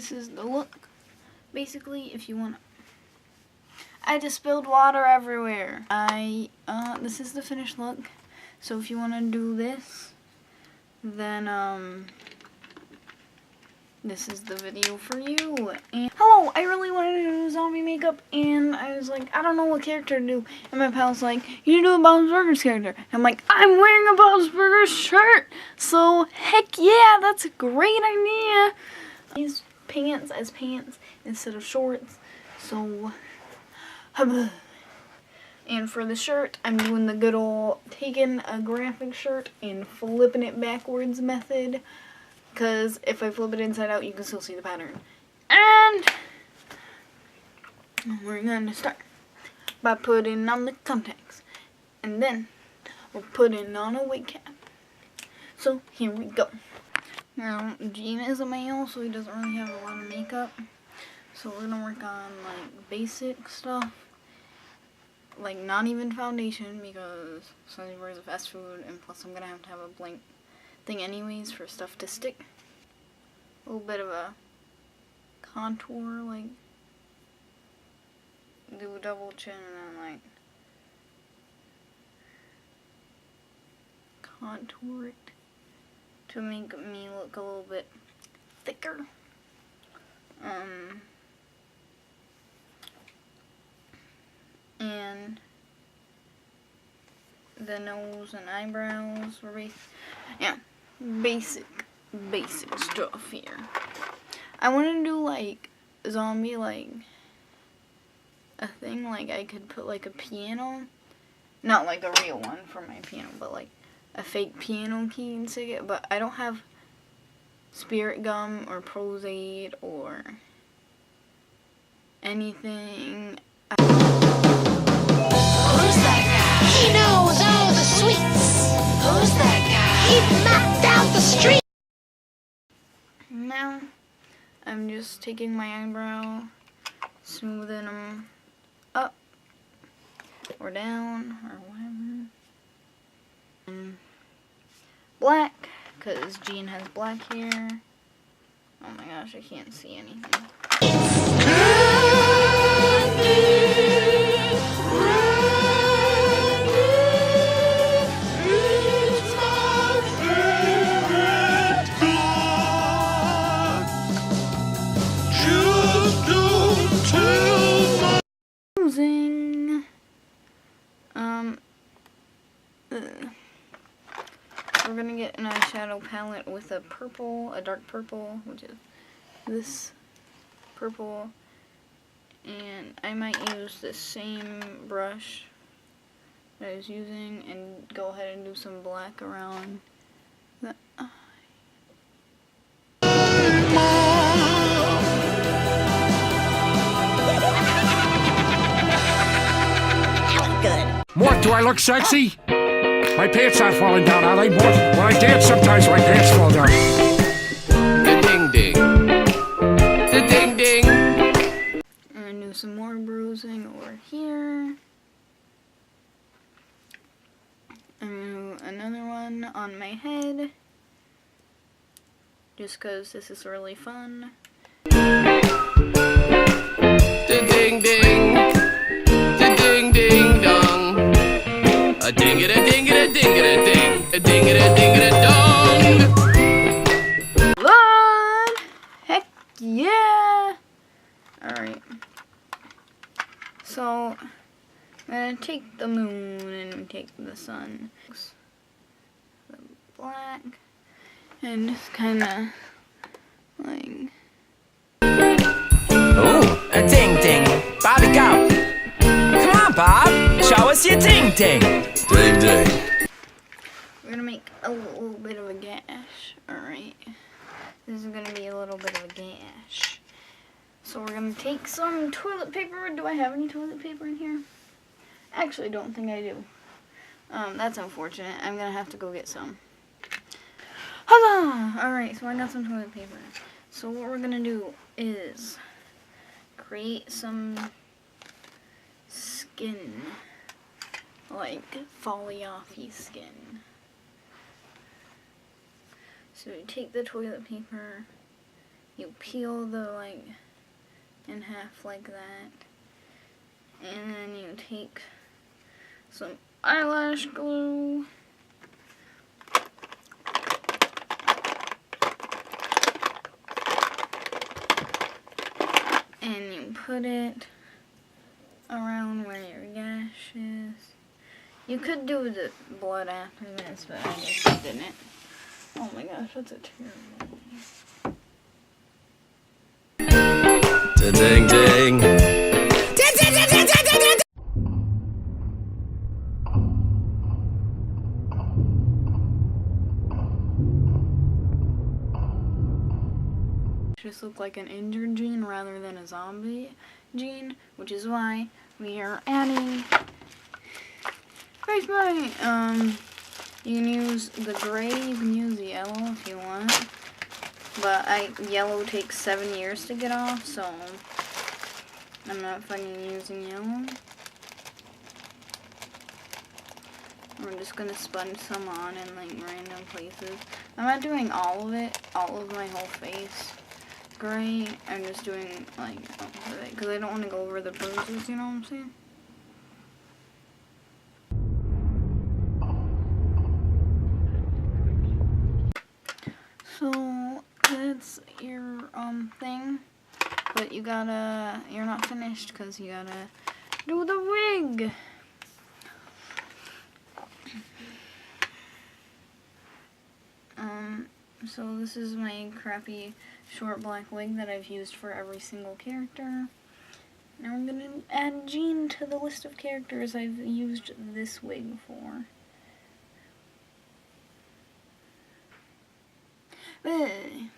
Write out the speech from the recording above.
this is the look. Basically, if you want to... I just spilled water everywhere. This is the finished look. So if you want to do this, then, this is the video for you. And hello, I really wanted to do zombie makeup, and I was like, I don't know what character to do. And my pal's like, you need to do a Bob's Burgers character. And I'm like, I'm wearing a Bob's Burgers shirt. So heck yeah, that's a great idea. These pants as pants instead of shorts. So, and for the shirt, I'm doing the good old taking a graphic shirt and flipping it backwards method. Because if I flip it inside out, you can still see the pattern. And we're going to start by putting on the contacts. And then we'll put in on a wig cap. So here we go. Now, Gene is a male, so he doesn't really have a lot of makeup. So we're going to work on like basic stuff. Like not even foundation, because Sunny wears a fast food, and plus I'm going to have a blank thing anyways for stuff to stick. A little bit of a contour, like do a double chin and then like contour it to make me look a little bit thicker. And the nose and eyebrows were basic stuff here. I want to do like zombie, like a thing, like I could put like a piano, not like a real one for my piano, but like a fake piano key and stick it. But I don't have spirit gum or Prozade or anything. Who's that guy? He knows all the sweets. Who's that guy? He knocked out the street. Now, I'm just taking my eyebrow, smoothing them up or down or whatever. And black, because Jean has black hair. Oh my gosh, I can't see anything. We're gonna get an eyeshadow palette with a purple, a dark purple, which is this purple, and I might use the same brush that I was using and go ahead and do some black around the eye. Mort, do I look sexy? My pants aren't falling down, are they, Mort? When I dance, sometimes my pants fall down. The ding ding. The ding ding. I'm gonna do some more bruising over here. I'm gonna do another one on my head. Just because this is really fun. The ding ding. The ding ding dong. A ding it a ding it a ding it a ding. A ding it a ding it a dong. Blood! Heck yeah! Alright. So, I'm gonna take the moon and take the sun. The black. And just kinda like. Ooh, a ding ding. Bobby, go. Come on, Bob. Show us your ding ding. Ding ding. We're gonna make a little bit of a gash. Alright. This is gonna be a little bit of a gash. So we're gonna take some toilet paper. Do I have any toilet paper in here? Actually, I don't think I do. That's unfortunate. I'm gonna have to go get some. Huzzah! Alright, so I got some toilet paper. So what we're gonna do is create some skin, like folly-offy skin. So you take the toilet paper, you peel the like in half like that, and then you take some eyelash glue. And you put it around where your gash is. You could do the blood after this, but I just didn't. Oh my gosh, that's a terrible one. Ding ding. Just look like an injured Jean rather than a zombie Jean, which is why we are adding face paint. You can use the gray, you can use the yellow if you want, but yellow takes 7 years to get off, so I'm not fucking using yellow. We're just gonna sponge some on in like random places. I'm not doing all of it, all of my whole face gray. I'm just doing like, because I don't want to go over the bruises, you know what I'm saying? So that's your thing, but you're not finished because you gotta do the wig. So this is my crappy short black wig that I've used for every single character. Now I'm gonna add Jean to the list of characters I've used this wig for. Hey.